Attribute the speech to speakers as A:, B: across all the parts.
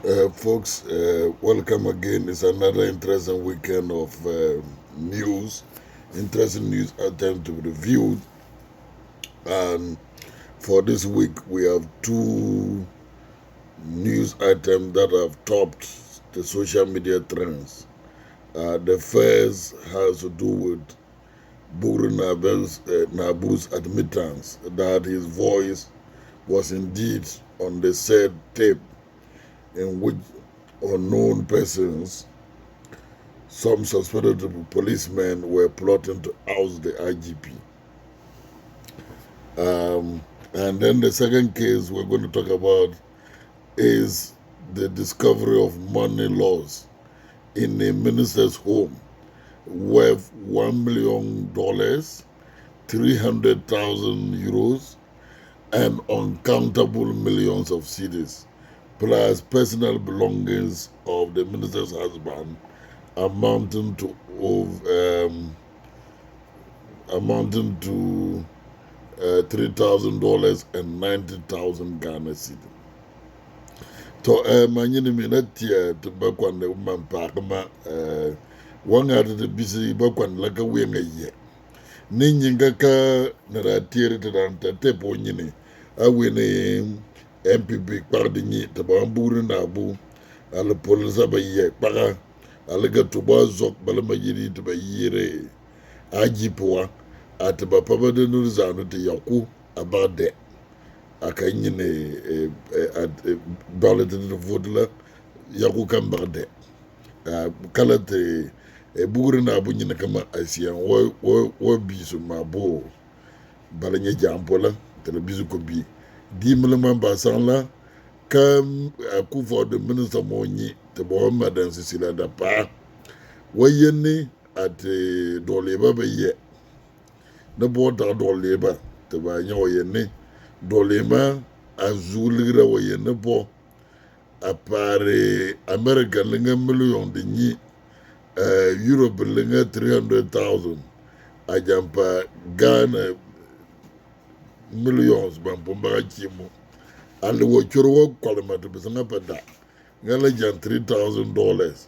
A: Folks, welcome again. It's another interesting weekend of news, interesting news item to be reviewed. And for this week, we have two news items that have topped the social media trends. The first has to do with Bugri Nabu's admittance that his voice was indeed on the said tape in which unknown persons, some suspected to be policemen, were plotting to oust the IGP. And then the second case we're going to talk about is the discovery of money loss in a minister's home worth $1 million, 300,000 euros, and uncountable millions of cedis, plus personal belongings of the minister's husband amounting to $3,000 and 90,000 Ghana cedi. To manyini mina tia to bakwan de man pakama wanga de bisi bakwan laka wenga ye. Ninyinga ka naratiri te dan te po nyini awene MPP kpardi nyi te ba mburi na bu ala polisa ba ye kpaka ala ga to ba zok bala ma yiri te ba yire ajipoa ate ba papa de nur zanu te yaku abade aka nyine balade de vodla yaku kambade kala te bugri na bu nyine kama asian wo bisu mabo bala nye jampola te bisu ko bi dimle man ba san la kam ku for the minister monyi te bo madan Cecilia Dapaah wayeni ate doleba ba ye na bo da doleba te ba nyawo yeni dolema azuligra wayeni bo apare America linga million de nyi Europe linga 300,000 ajampa Ghana millions bampomba chimo and wo choro kolma to bisanga pada ngala jan $3,000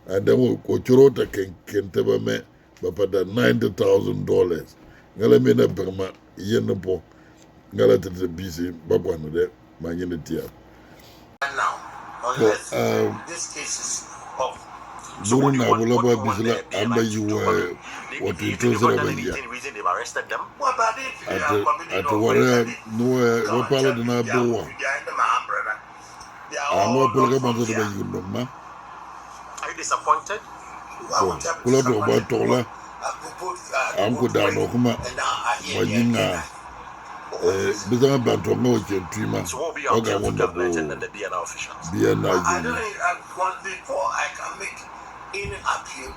A: and then wo choro ta kente ba me ba pada $90,000 ngala me na berma yene po ngala te busy ba kwano de manyene tia now this cases of so what na bula ba bisla amba you what you told them about reason they've arrested them what about it at wara no WAPAALA de na bo amo pulga banzo de bayi no ma are you disappointed kula to ba tola anko da no kuma wanyinga bizanga bantu ngo chentuma oga wonda bo bia na you before I can make any appeal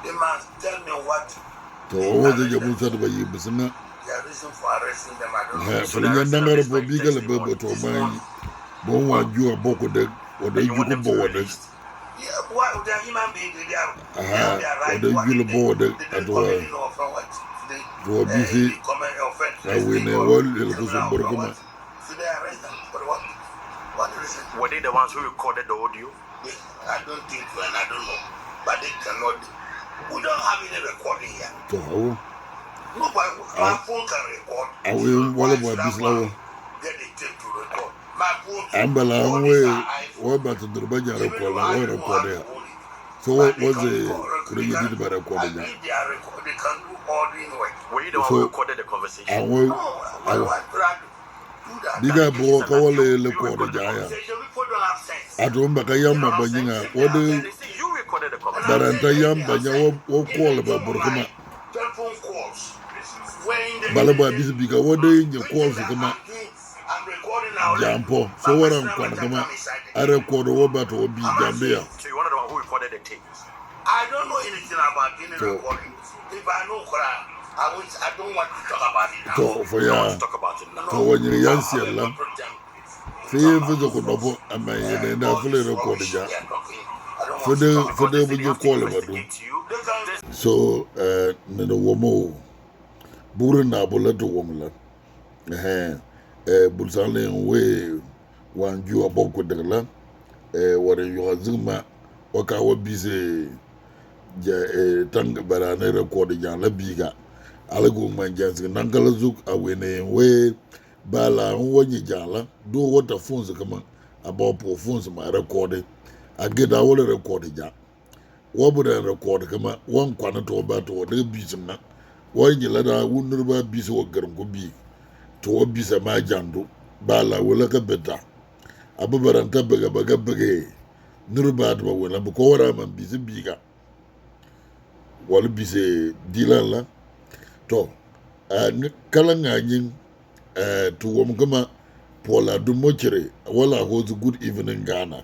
A: they must tell me what to all the jabu sa ba yi bizanga their reason for arresting them I don't know so the ndangara bo biga le bebo to man bon wa ju aboko de o de ju ko bo de yeah why they are human beings they are right o de ju le bo de ato to busy when all the person borgoma were they the ones who recorded the audio? I don't think so and I don't know but they cannot we don't have any recording here so no but my phone can record I will what about this level get the tape to record my phone ambala way what about the Durbaja record so what was the could you did about recording that they are recording can do all the way were you the one who recorded the conversation I will diga bo ka wale le ko de jaya atomba ka yamba banyinga wode baranta yamba nya wo call ba burkuma telephone calls balaba bisbika wode nye calls kuma jampo so waran kwana kuma a record wo ba to bi gambia so you wanted the one who recorded the tape I don't know anything about any recording if I know Quran I don't want to talk about it now. For ya, for when you're young, for you could know, I may not fully record it. For the when you call it, so, no woman, Burina Boleto woman, Bulsalian way, one you about with the land, wara yo zuma waka wa bise tang barane record jan la biga alago man jansi nankala zuk awene we bala wonyi jala do wata phones kama about po phones ma record ageda wala record ja wabura record kama wan kwana to ba to de bisim na wonyi la da wunur ba bise wa garin ko bi to bisa ma jando bala wala ka beta ababaranta baga nurba da wala ko wara man bise biga wala bise dilan la to kala ngajin to wam kama pola du mochire wala hozu good evening Ghana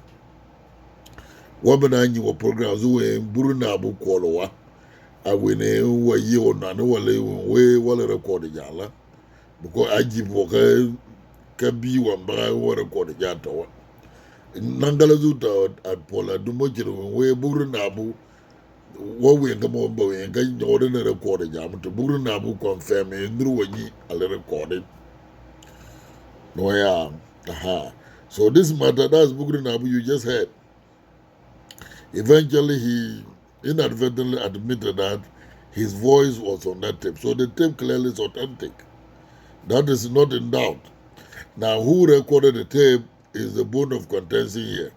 A: wabana nyi wa program zuwe buruna bu kolowa awene wa yi ona no wala we wala record jala buko aji bo ka bi wa mbara wa record jata wa nangala zuta at pola du mochire we buruna bu wawe nga mo ba we nga nyore na record jam to buru na bu confirm e ndru wani ale recorded no ya aha so this matter that's buru na bu you just heard eventually he inadvertently admitted that his voice was on that tape, so the tape clearly is authentic. That is not in doubt. Now who recorded the tape is the bone of contention here,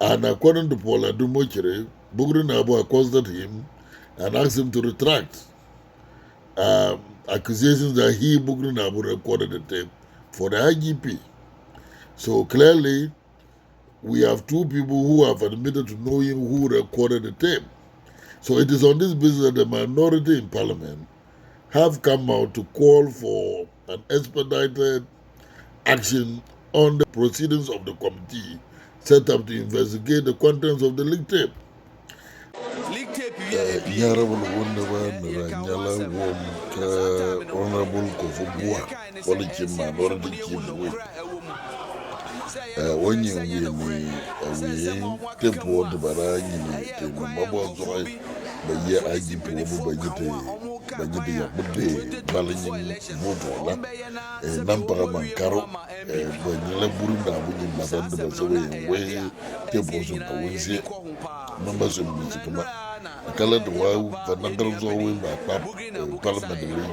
A: and according to Paul Adumochire, Bugri Nabu accosted him and asked him to retract accusations that he, Bugri Nabu, recorded the tape for the IGP. So clearly, we have two people who have admitted to knowing who recorded the tape. So it is on this basis that the minority in parliament have come out to call for an expedited action on the proceedings of the committee set up to investigate the contents of the leaked tape. Nyarabul wonderba nyala wom ka honorable Kofubua wala chimma wala chimwe wonyi we tempo de bara nyini te mabo zo ba ye aji po bu ba jite ya budde balanyi voto la nampara mankaro bo nyala burunda bu nyi masande ba so we tempo so ka wense mamba so mi kama kala do wa vanangal zo we ba parliament le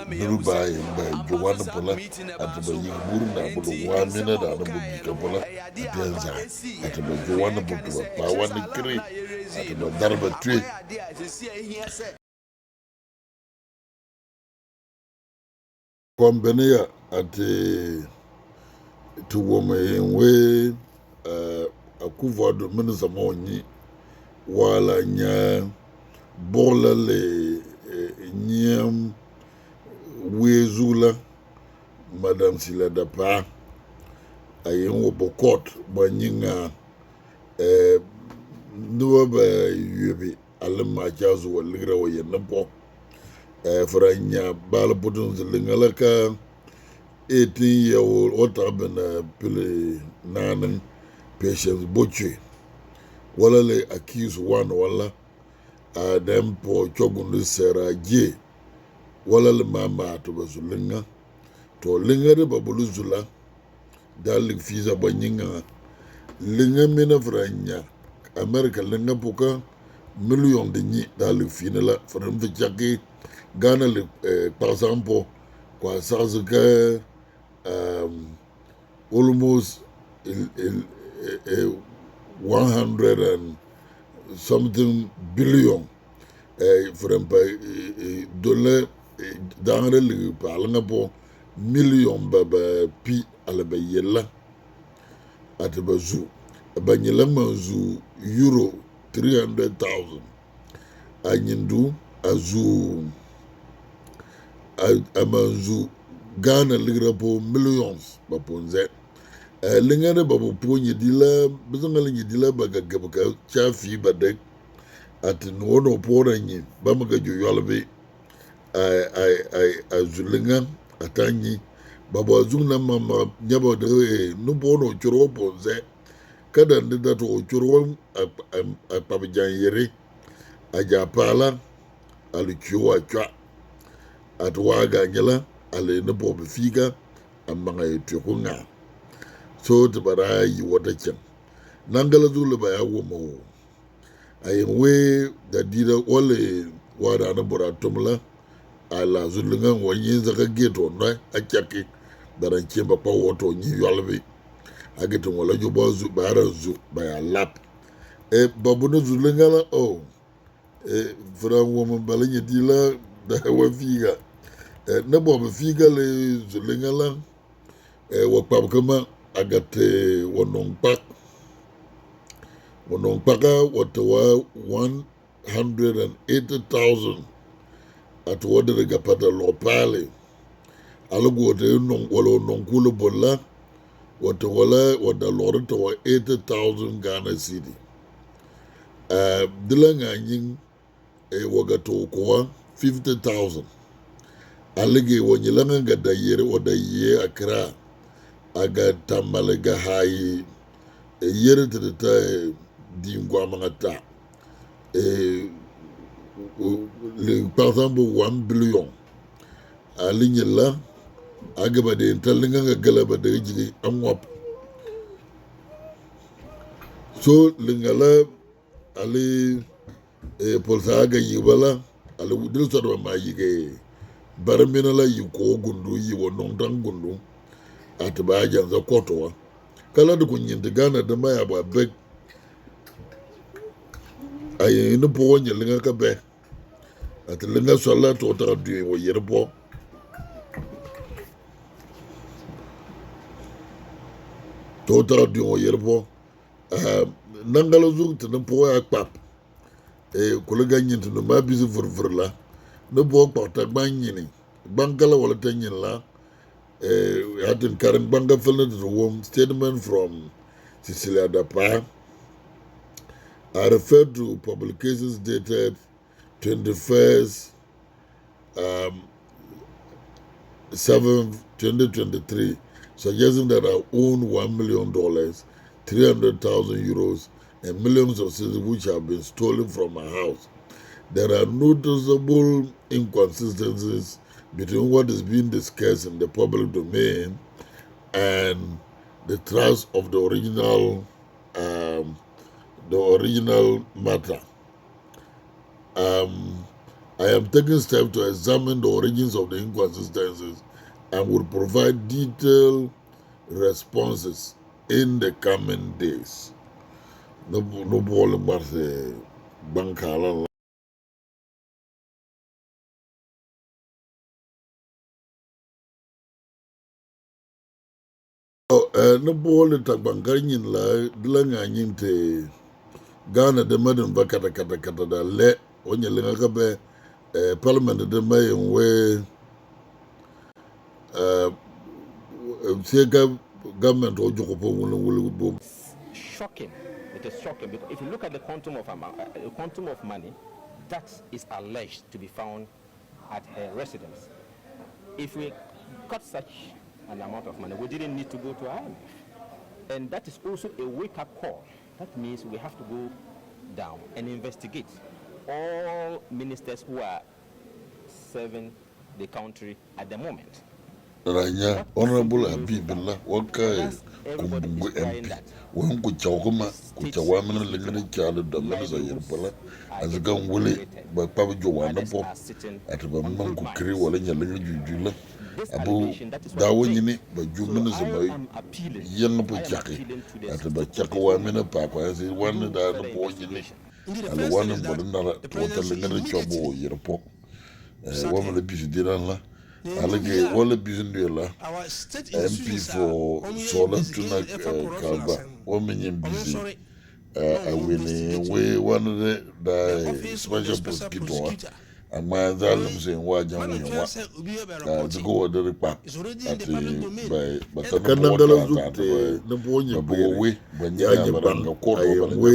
A: nuruba e ba jowana pola atba yi burunda bu wa mina da na bu ka pola atenza atba jowana bu pa wani kre atba darba tue kombenia ate to woman we akuva do minister monyi wala nya bola le nyam wezula madam Cecilia Dapaah ayen wo bokot banyinga nuwa ba yubi alma jazu waligra wa yenpo franya bala putun zilingala ka 18-year-old wata bena pile nanan patience boche wala le accuse one wala dem po chogundu sera je wala le mama to bazulinga to linga de babulu zula dalik fiza banyinga linga mina franya America linga poka million de ni dalik finala from the jackie Ghana le par exemple kwa sazuka almost 100 and something billion from dollar dans le parlement pour million baba pi alaba yella atabazu banyela manzu euro 300,000 anyindu azu amanzu Ghana ligra po millions baponze lingane babu po nyidila bizangal nyidila baga gabaka chafi badek at no pora nyi bamaga joyalbe azulinga atanyi babu azuna mama nyaba de no bono choro ponze kada ndida to choro apabijan yere ajapala alikiwa cha atwaga nyala ale ne bobu figa amanga yetukunga so te bara yi wata ken nangala zulu ba ya wo mo ayin we da dira wale wada na bura tumla ala zulungan wani zaka geto na akyake daran ke ba pa woto ni yolbe agitin wala jo ba zu bara zu ba ya lap babu na zulungala furan woman balanya dila da wa figa na bobu figa le zulungala wa pam kama agate wonong paka watawa 180,000 at wada daga pata lopale alago wata wala nong kula bolla wada lorita wa 80,000 Ghana cedi dilanga yin waga to kuwa 50,000 alige wani langa ga da yere wada ye akra aga tamale ga hayi yere ta dingwa mangata par exemple 1 billion alinye la agaba de talinga ga galaba da jigi anwap so lingala ali polsa ga yibala ali wudil so ma yige barmina la yi ko gundu yi wonon dan gundu atba janza kotowa kala da kunyin Ghana da maya ba bek ayi ni po wonya linga ka be at linga so la to ta du wo yerbo to ta du wo yerbo nangala zu te no po ya pap kula ganyin te no ma bisu furfurla no bo pa gbanyini bangala wala tanyin la hatin karin banga filin da wom statement from Cecilia Dapaah. I refer to publications dated 21st 7th 2023 suggesting that I own $1 million, 300,000 euros, and millions of cedis which have been stolen from my house. There are noticeable inconsistencies between what is being discussed in the public domain and the thrust of the original matter. I am taking steps to examine the origins of the inconsistencies and will provide detailed responses in the coming days. No ball about the bankala. No ball the bankanyin la dilanganyin te Ghana de madam bakata kata da le onye lenga kabe parliament de mayin we government ojuko po wulu
B: shocking. It is shocking because if you look at the quantum of money that is alleged to be found at her residence, if we got such an amount of money, we didn't need to go to IMF. And that is also a wake-up call. That means we have to go down and investigate all ministers who are serving the country at the moment.
A: Ranya Honorable Habibullah Waka Kumbungu MP wen ku chawkuma ku chawamina lingani chalo da manza yerpala azagan wule ba pabu jowana po ataba man ku kiri wala nyalinga jujula abu dawo nyini ba jumina zama yang po chaki ataba chakwa mina papa yasi wani da na po nyini ala wani mbodi nara tuwata lingani chwabo yerpo wamala bisi dinan la alage wala bizindu la MP for Solar Tuna Kalba women busy awini we one of the special prosecutor and my zalim saying wajan wa to go the repa at by kanangala zute na bonye we banyanya baranga kodo we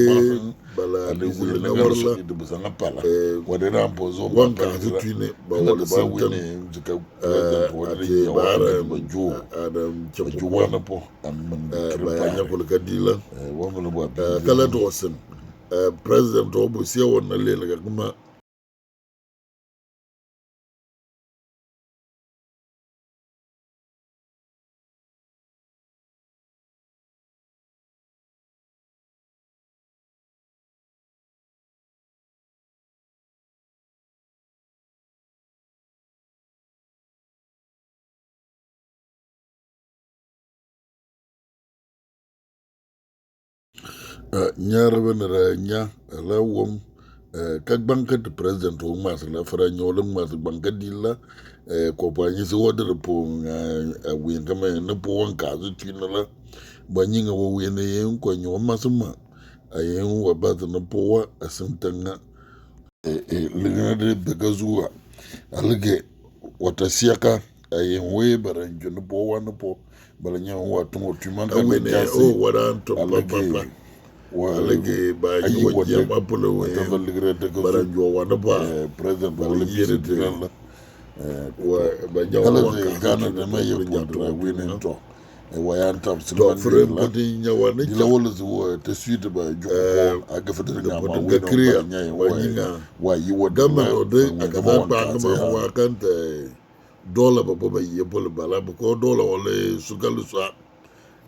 A: bala bizile na warla de busanga pala wadera mpozo wanka zutine ba wala santan zika president wadere ya wala bajo adam champo wana po amman bayanya kulkadila wamala bo kala to wasan president obo sia wona lela kuma nyara benera nya la wom kak banka de president o mas la fra nyolo mas banka dilla ko pa ni so wodere po wi ngame ne po wanka zu tinala ba nyinga wo wi ne yen ko nyo masuma ayen wa ba ne po wa asintanga lingana de begazuwa alge wata siaka ayen we baranjo ne po wa ne po bala nya wa tumo tumanga ne jasi o waran to papa alage ba yi wajen apolo wata valigre de ko baranjo wa ne ba president wala yere de la wa ba jawa wanka gana de ma ye po winin to wayan tam silman la di la wala zo te suite ba ju ko aga fa de nga ma we no ba nya wa yi wa gama no de aga ba ba ma wa kan te dola ba ba ye bol bala ko dola wala sugalu sa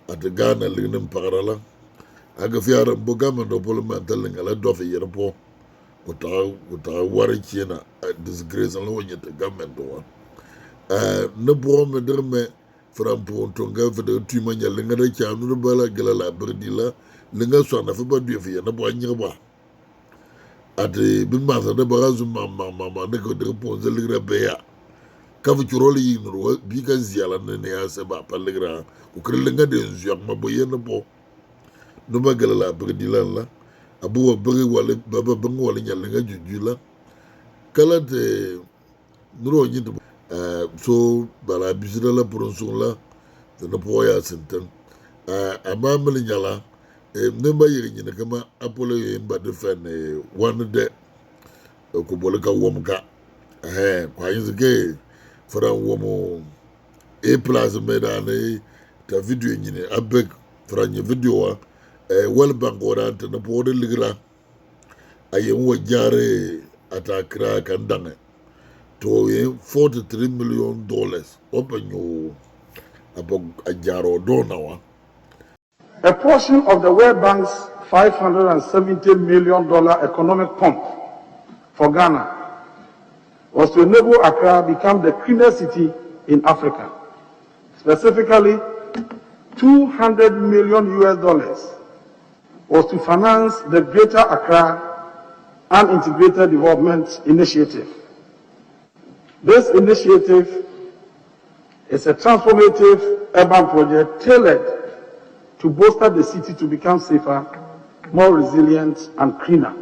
A: at gana linin parala aga fiara bo gama do bol ma dal nga la do fa yere po uta wari kina disgrace la wanya te gama do ne bo me derme frampo tonga fa de tu manya lenga da chanu bala gala la berdila lenga so na fa ba du fi na bo nyir ba ate bin ma sa de barazu mama ne ko de po zeligra be ya ka fu churoli yi no bi ka ziala ne ya se ba paligra ko kre lenga de nzu ma bo yene bo no ba gala la berdila la abu wa bere wala baba bango wala nya lenga jujula kala de nuro nyi so bala bisira la pronson la de po ya senten ama mele nyala ne ba yiri nyina kama apolo ye mba de fen wan de ko bolka wom ka kwa yizge fara womo place me da ne ta video nyine abek fara nye video wa wal bangora ta na po de ligra ayen wo jare atakra kan dange to ye $43 million open yo abog ajaro donawa.
C: A portion of the World Bank's $570 million economic pump for Ghana was to enable Accra become the cleanest city in Africa. Specifically, $200 million was to finance the Greater Accra Integrated Development Initiative. This initiative is a transformative urban project tailored to bolster the city to become safer, more resilient, and cleaner.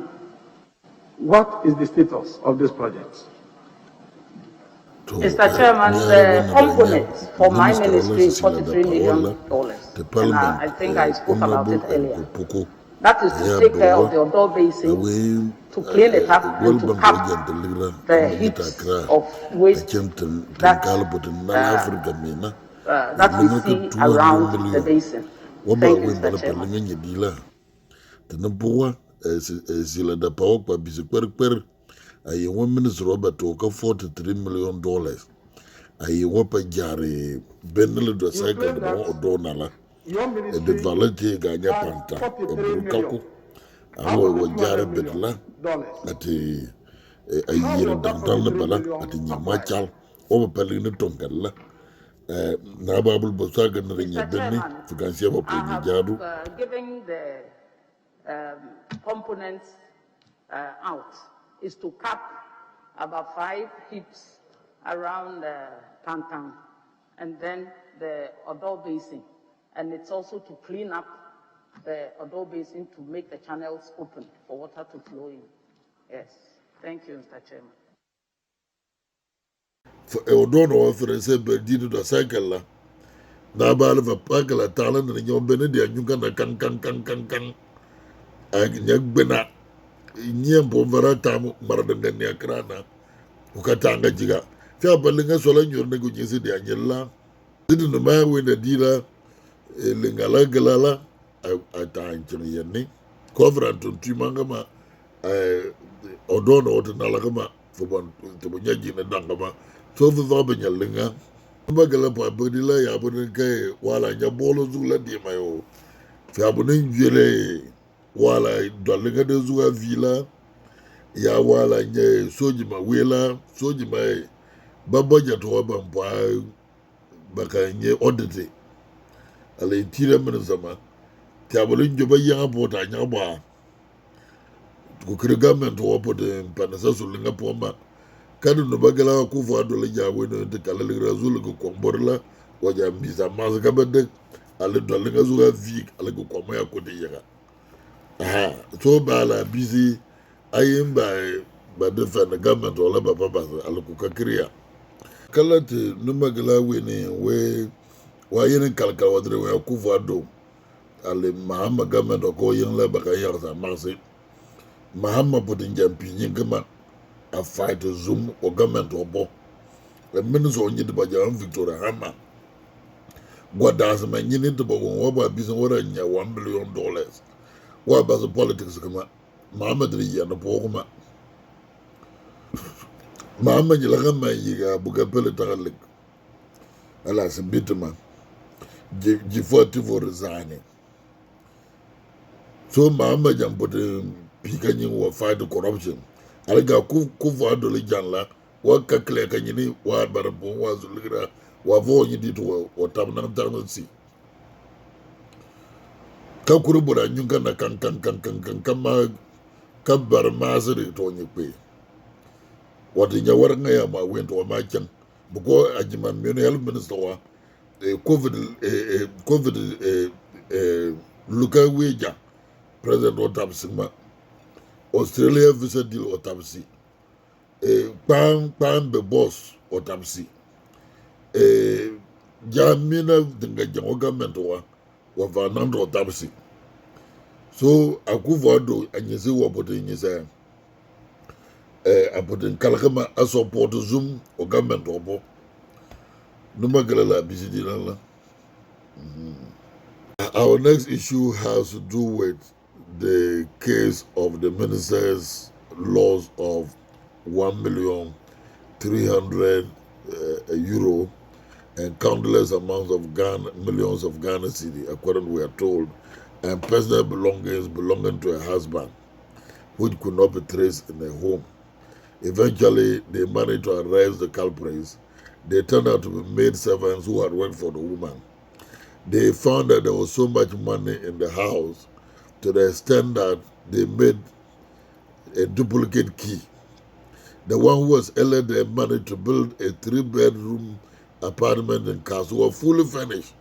C: What is the status of this project?
D: Mr. Chairman, the component for my ministry is $43 million. And I think I spoke about it earlier. That is to take care of the Odo Basin, to clean it up, and to cap the heaps of waste that we see around the basin. Thank you, Mr. Chairman.
A: Cecilia Dapaah Money aye one minister Robert Oka $43 million. Aye wapa jare benele do cycle de mo odonala. E de valete ganya panta e brukaku. Awo wo jare bedla ati ayire dandan bala ati nyama chal o pele ni tonkalla. Na babul bosaga na nya benni fukansia ba ponyi jadu.
D: Giving the components out is to cap about 5 heaps around Tantan and then the Odo Basin. And it's also to clean up the Odo Basin to make the channels open for water to flow in. Yes. Thank you, Mr. Chairman.
A: For Odo no offer berdino da cycle la. Na bala va pakala tala na nyo benedi anyuka na kan. Nyak bena nyembo varata maradanga ni akrana ukatanga jiga fa balinga sola nyor ne go nyesi de anyella didu no ma we na dira lingala galala ata anchini yenni coverant tu mangama odono otana kama fobon to nyaji na dangama so vo banya linga magala pa bodila ya bodin kai wala nya bolo zula di mayo fa bodin jele wala dolinga de zuwa villa ya wala nye soji ma wela soji ma baboja to bampa baka nye audite ala intira min zama Tiabolin Juba Yang Pota Yaba, Kukrigamen to open the Panasasu Lingapoma, Kadu Nubagala Kufa Dolija, when the Kalaligra Zulu Komborla, Waja Misa Mazagabade, Alendo Lingazuga Vik, Alego Komaya Kodeyaga. Aha, so bala busy, I am by the government or Laba Papa, Alukukakria. Kalati Numagala winning way, why in Kalkawadre were Kufa do. Ale Mahama government or go young Labakayas and Marsi. Mahama put in Jampi Yingama a fight to Zoom or government or bo. The minister on Yid Bajan Victoria Hammer. What does a man you need to go over business order in $1 billion? What about the politics come up? Mahama the and the Pogama. Mahama Yilagama Yiga Bugapele Tagalik. Alas, a bitterman. G40 for resigning. So Mahama Jam put Pikanyi will fight the corruption. Alaga Kufa Doli Janla, what Kakle Kanyini, what Barabo was Ligra, what Voy did or Tamna Tansi. Kakurubura Yunkana can come Kabar Masari to you pay. What in your work I went to a merchant, because Ajiman Muni Health Minister, COVID, Luka Weja, President Otapsima. Australia visa deal otapsi. Pam be boss otapsi. Jamina dinga jango government wa vanando otapsi. So akuvado anyese wa pote nyese apote kalakama a support zoom o government obo. Numagala la bisidi la. Our next issue has to do with the case of the minister's loss of 1,300,000 euro and countless amounts of millions of Ghana cedi, according we are told, and personal belongings belonging to a husband, which could not be traced in a home. Eventually, they managed to arrest the culprits. They turned out to be maid servants who had worked for the woman. They found that there was so much money in the house to the extent that they made a duplicate key. The one who was earlier there managed to build a 3-bedroom apartment in Kasua, fully furnished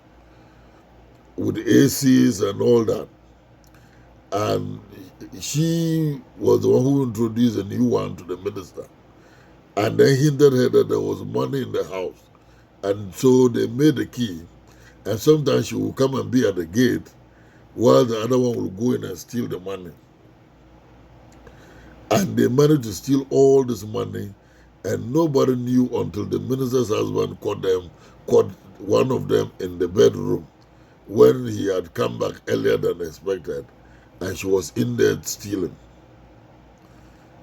A: with ACs and all that. And she was the one who introduced a new one to the minister. And then hinted her that there was money in the house. And so they made a key. And sometimes she will come and be at the gate while the other one will go in and steal the money. And they managed to steal all this money, and nobody knew until the minister's husband caught one of them in the bedroom when he had come back earlier than expected, and she was in there stealing.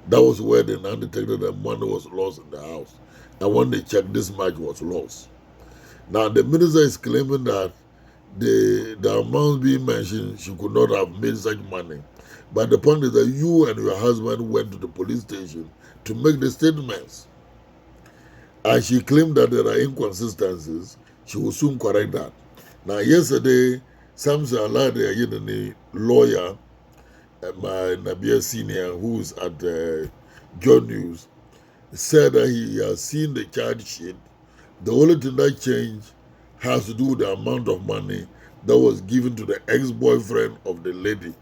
A: That was where they now detected that money was lost in the house. And when they checked, this much was lost. Now the minister is claiming that the amount being mentioned, she could not have made such money. But the point is that you and your husband went to the police station to make the statements. And she claimed that there are inconsistencies. She will soon correct that. Now yesterday, Samson Alade, a lawyer, my Nabia senior, who is at John News, said that he has seen the charge sheet. The only thing that changed has to do with the amount of money that was given to the ex-boyfriend of the lady.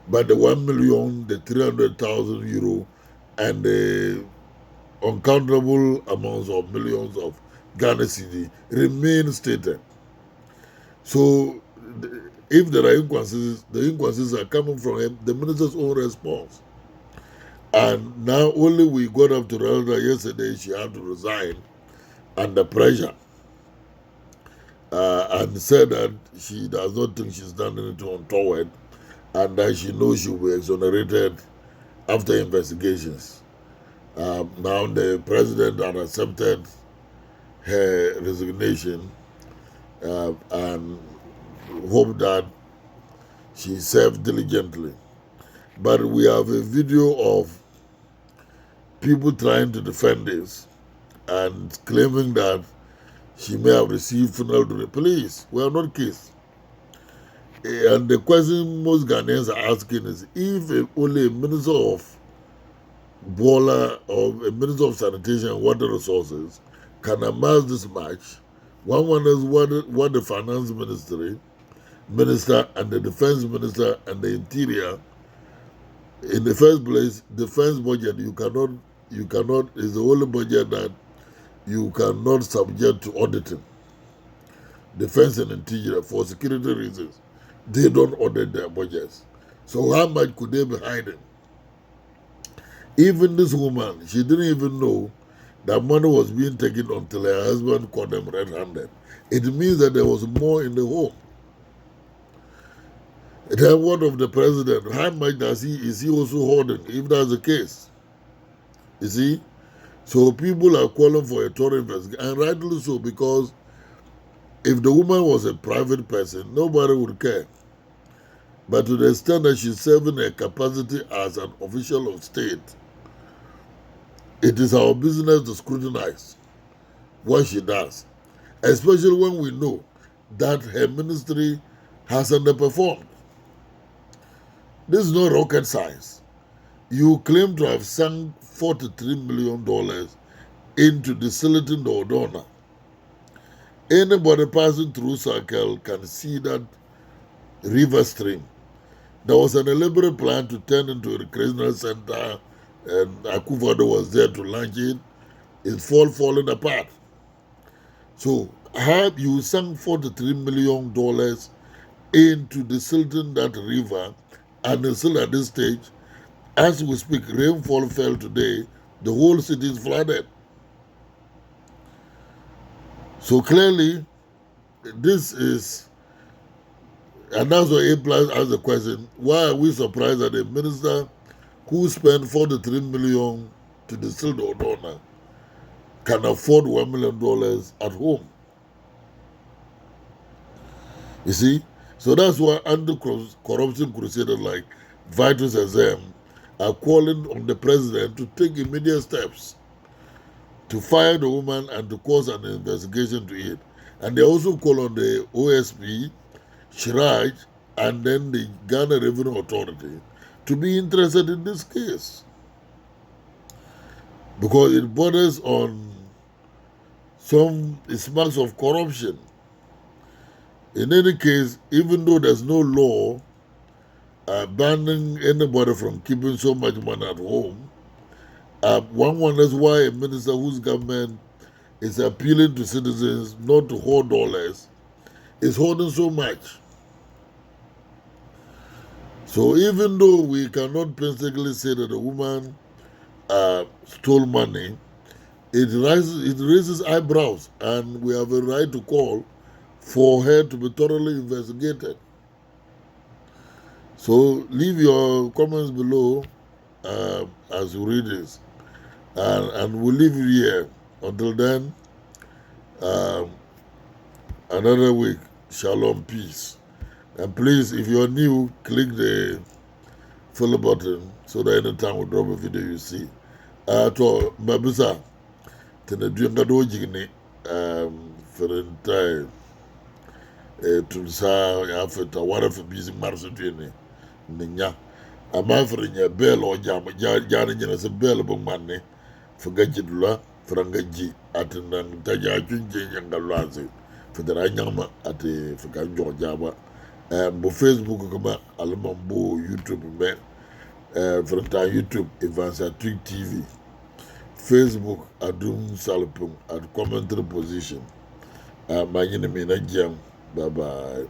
A: But the 1,000,000, the 300,000 euro, and the uncountable amounts of millions of Ghana cedi remain stated. So, if there are inconsistencies, the inconsistencies are coming from the minister's own response. And now only we got up to realize that yesterday she had to resign under pressure. And said that she does not think she's done anything untoward, and that she knows she will be exonerated after investigations. Now the president had accepted her resignation and hope that she served diligently. But we have a video of people trying to defend this and claiming that she may have received funeral to the police. We are not case. And the question most Ghanaians are asking is if only a minister of Bola or a minister of sanitation and water resources can amass this much, one wonders what the finance minister and the defense minister and the interior. In the first place, defense budget you cannot is the only budget that you cannot subject to auditing. Defense and interior, for security reasons, they don't audit their budgets. So how much could they be hiding? Even this woman, she didn't even know that money was being taken until her husband caught them red-handed. It means that there was more in the home. The word of the president, how much is he also holding, if that's the case? You see? So people are calling for a thorough investigation, and rightly so, because if the woman was a private person, nobody would care. But to the extent that she's serving a capacity as an official of state, it is our business to scrutinize what she does, especially when we know that her ministry has underperformed. This is not rocket science. You claim to have sunk $43 million into desilting the Odona. Anybody passing through Circle can see that river stream. There was an elaborate plan to turn into a recreational center, and Akufo-Addo was there to launch it. It's falling apart. So, have you sunk $43 million into desilting that river, and still at this stage, as we speak, rainfall fell today, the whole city is flooded. So clearly, this is, and that's why A+ asked the question, why are we surprised that a minister who spent $43 million to distill the Odona can afford $1 million at home? You see? So that's why anti-corruption crusaders like Vitus SM are calling on the president to take immediate steps to fire the woman and to cause an investigation to it. And they also call on the OSP, Shiraj, and then the Ghana Revenue Authority to be interested in this case, because it borders on some marks of corruption. In any case, even though there's no law banning anybody from keeping so much money at home, one wonders why a minister whose government is appealing to citizens not to hoard dollars is holding so much. So even though we cannot painstakingly say that the woman stole money, it raises eyebrows, and we have a right to call for her to be thoroughly investigated. So leave your comments below as you read this, and we'll leave you here. Until then, another week. Shalom, peace. And please, if you're new, click the follow button so that anytime we drop a video you see. To Babisa, tena duenga do jigni for the entire to sa after what if busy mars duene ninya. Ama for nya bell or jam jana nyana se bell bong manne for gajidula for ngaji atendang taja junje nyanga lwazi for the ranyama ate for ganjo jaba. Bo Facebook kama alamambo YouTube me for the YouTube Evansa Twig TV, Facebook Adum Salpung at commentary position. My name is Bye bye.